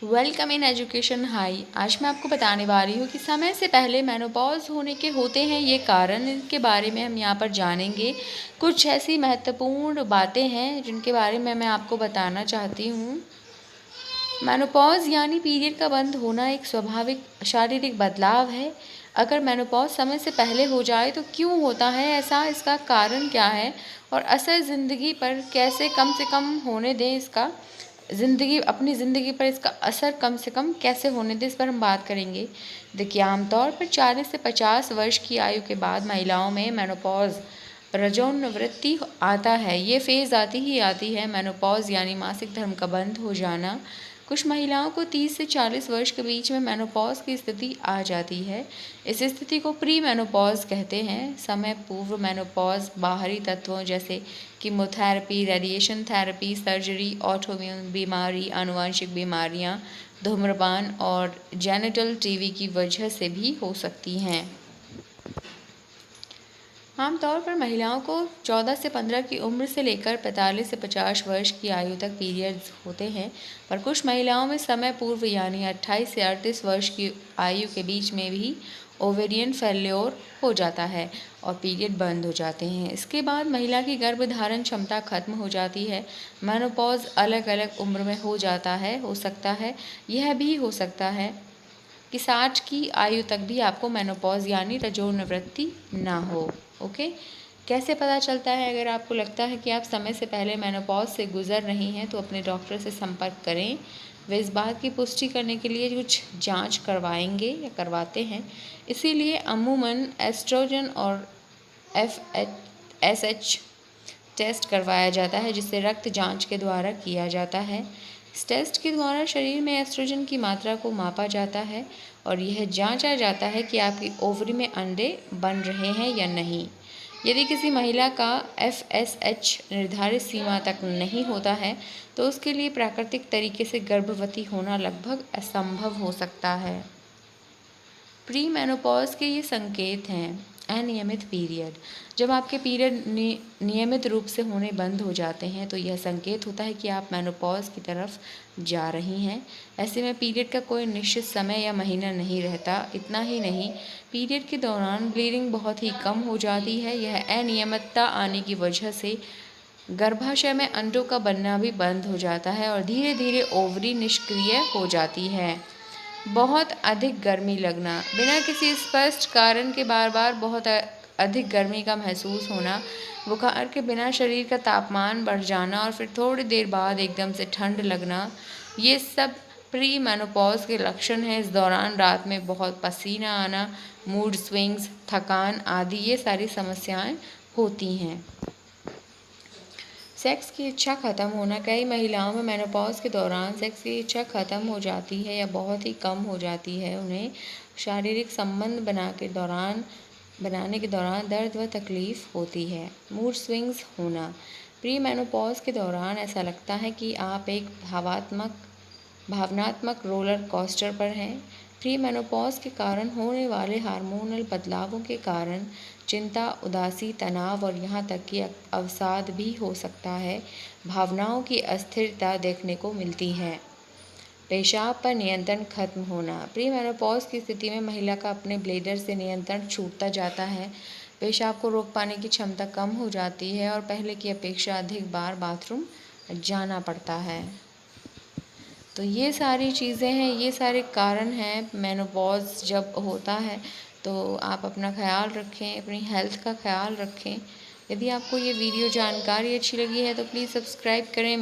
Welcome in education high. आज मैं आपको बताने वाली हूँ कि समय से पहले मेनोपॉज होने के होते हैं ये कारण, इनके बारे में हम यहाँ पर जानेंगे। कुछ ऐसी महत्वपूर्ण बातें हैं जिनके बारे में मैं आपको बताना चाहती हूँ। मेनोपॉज यानी पीरियड का बंद होना एक स्वाभाविक शारीरिक बदलाव है। अगर मेनोपॉज समय से पहले हो जाए तो क्यों होता है ऐसा, इसका कारण क्या है और असर ज़िंदगी पर कैसे कम से कम होने दें, इसका अपनी ज़िंदगी पर इसका असर कम से कम कैसे होने दें, इस पर हम बात करेंगे। देखिए, आमतौर पर 40 से 50 वर्ष की आयु के बाद महिलाओं में मेनोपॉज रजोनिवृत्ति आता है। ये फेज़ आती ही आती है। मेनोपॉज यानी मासिक धर्म का बंद हो जाना। कुछ महिलाओं को 30 से 40 वर्ष के बीच में मेनोपॉज की स्थिति आ जाती है। इस स्थिति को प्री मेनोपॉज कहते हैं। समय पूर्व मेनोपॉज बाहरी तत्वों जैसे chemotherapy, radiation therapy, surgery, autoimmune बीमारी, आनुवंशिक बीमारियां, धूम्रपान और जेनिटल टीवी की वजह से भी हो सकती हैं। आमतौर पर महिलाओं को 14 से 15 की उम्र से लेकर 45 से 50 वर्ष की आयु तक पीरियड्स होते हैं, पर कुछ महिलाओं में समय पूर्व यानी 28 से 38 वर्ष की आयु के बीच में भी ओवेरियन फेल्योर हो जाता है और पीरियड बंद हो जाते हैं। इसके बाद महिला की गर्भधारण क्षमता खत्म हो जाती है। मेनोपॉज अलग अलग उम्र में हो जाता है, हो सकता है यह भी हो सकता है कि 60 की आयु तक भी आपको मेनोपॉज यानी रजोनिवृत्ति ना हो। ओके, कैसे पता चलता है? अगर आपको लगता है कि आप समय से पहले मेनोपॉज से गुजर रही हैं तो अपने डॉक्टर से संपर्क करें। वे इस बात की पुष्टि करने के लिए कुछ जांच करवाएंगे या करवाते हैं। इसीलिए अमूमन एस्ट्रोजन और FSH टेस्ट करवाया जाता है, जिसे रक्त जांच के द्वारा किया जाता है। इस टेस्ट के द्वारा शरीर में एस्ट्रोजन की मात्रा को मापा जाता है और यह जांचा जाता है कि आपकी ओवरी में अंडे बन रहे हैं या नहीं। यदि किसी महिला का FSH निर्धारित सीमा तक नहीं होता है तो उसके लिए प्राकृतिक तरीके से गर्भवती होना लगभग असंभव हो सकता है। प्री मेनोपॉज के ये संकेत हैं। अनियमित पीरियड। जब आपके पीरियड नियमित रूप से होने बंद हो जाते हैं तो यह संकेत होता है कि आप मेनोपॉज की तरफ जा रही हैं। ऐसे में पीरियड का कोई निश्चित समय या महीना नहीं रहता। इतना ही नहीं, पीरियड के दौरान ब्लीडिंग बहुत ही कम हो जाती है। यह अनियमितता आने की वजह से गर्भाशय में अंडों का बनना भी बंद हो जाता है और धीरे धीरे ओवरी निष्क्रिय हो जाती है। बहुत अधिक गर्मी लगना। बिना किसी स्पष्ट कारण के बार बार बहुत अधिक गर्मी का महसूस होना, बुखार के बिना शरीर का तापमान बढ़ जाना और फिर थोड़ी देर बाद एकदम से ठंड लगना, ये सब प्री मेनोपॉज के लक्षण हैं। इस दौरान रात में बहुत पसीना आना, मूड स्विंग्स, थकान आदि ये सारी समस्याएं होती हैं। सेक्स की इच्छा खत्म होना। कई महिलाओं में मेनोपॉज के दौरान सेक्स की इच्छा खत्म हो जाती है या बहुत ही कम हो जाती है। उन्हें शारीरिक संबंध बनाने के दौरान दर्द व तकलीफ होती है। मूड स्विंग्स होना। प्री मेनोपॉज के दौरान ऐसा लगता है कि आप एक भावनात्मक रोलर कोस्टर पर हैं। प्री मेनोपॉज के कारण होने वाले हार्मोनल बदलावों के कारण चिंता, उदासी, तनाव और यहाँ तक कि अवसाद भी हो सकता है। भावनाओं की अस्थिरता देखने को मिलती है। पेशाब पर नियंत्रण खत्म होना। प्री मेनोपॉज की स्थिति में महिला का अपने ब्लैडर से नियंत्रण छूटता जाता है। पेशाब को रोक पाने की क्षमता कम हो जाती है और पहले की अपेक्षा अधिक बार बाथरूम जाना पड़ता है। तो ये सारी चीज़ें हैं, ये सारे कारण हैं मेनोपॉज जब होता है। तो आप अपना ख्याल रखें, अपनी हेल्थ का ख्याल रखें। यदि आपको ये वीडियो जानकारी अच्छी लगी है तो प्लीज़ सब्सक्राइब करें।